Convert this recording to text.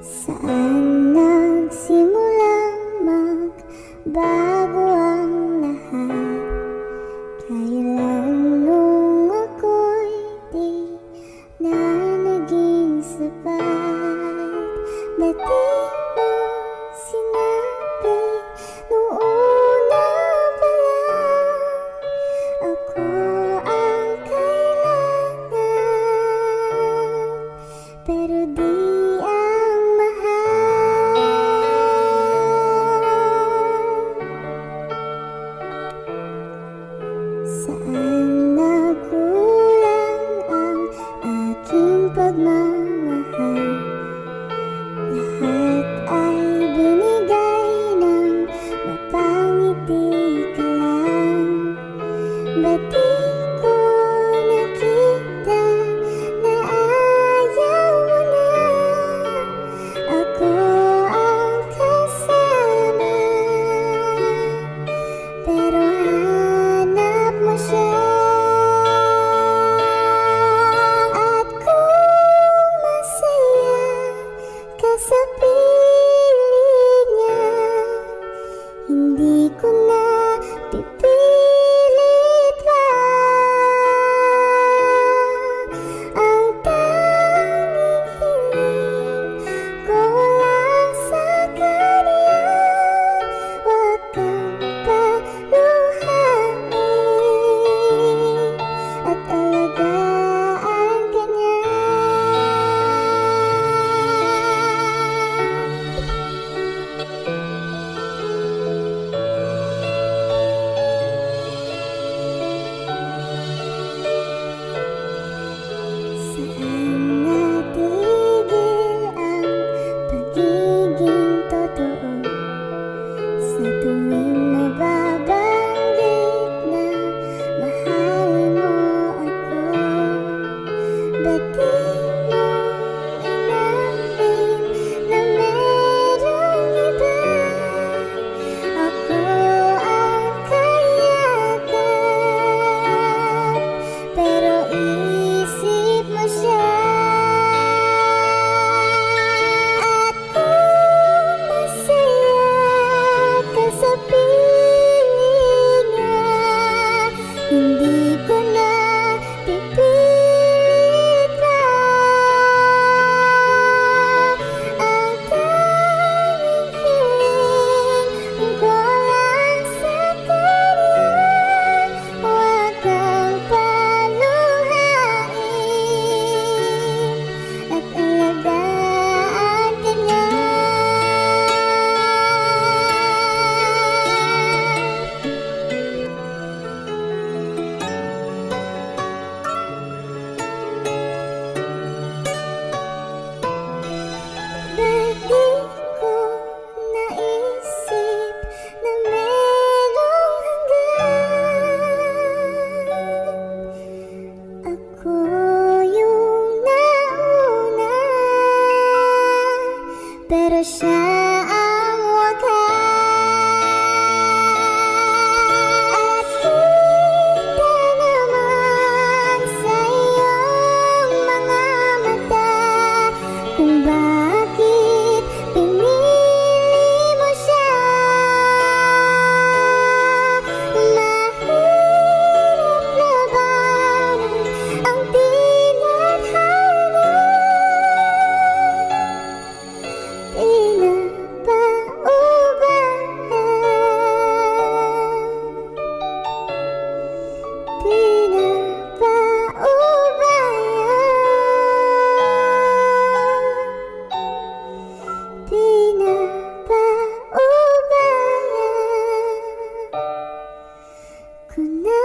Saan nagsimulang magbago ang lahat? Kailan nung ako'y di na naging sapat? Ba't di mo sinabi nung una pa lang ako ang kailangan, pero di saan nagkulang ang aking pagmamahal? Lahat ay binigay ng mapangiti ka lang. Ba't di ko nakita na ayaw mo na ako ang kasama? Pero hanap mo siya, at kung masaya ka sa piling niya, hindi ko na pipilit pa. Ang tanging hiling ko lang sa kanya, huwag kang paluhain at alagaan ka niya. Saan natigil ang pagiging totoo? Sa tuwing mababanggit na mahal mo ako, ba't di mo inamin na merong iba? Ako ang kayakap, pero isip mo siya. At kung masaya ka sa piling niya, hindi ko na pipilit pa. Ang tanging hiling ko lang sa kanya, huwag kang paluhain at alagaan ka niya. Ba't di ko naisip na merong hanggan? Ako yung nauna, pero siya ang wakas. Kita naman sa iyong mga mata kung bakit pinili mo siya. Mahirap labanan ang tinadhana, pinapaubaya ko na.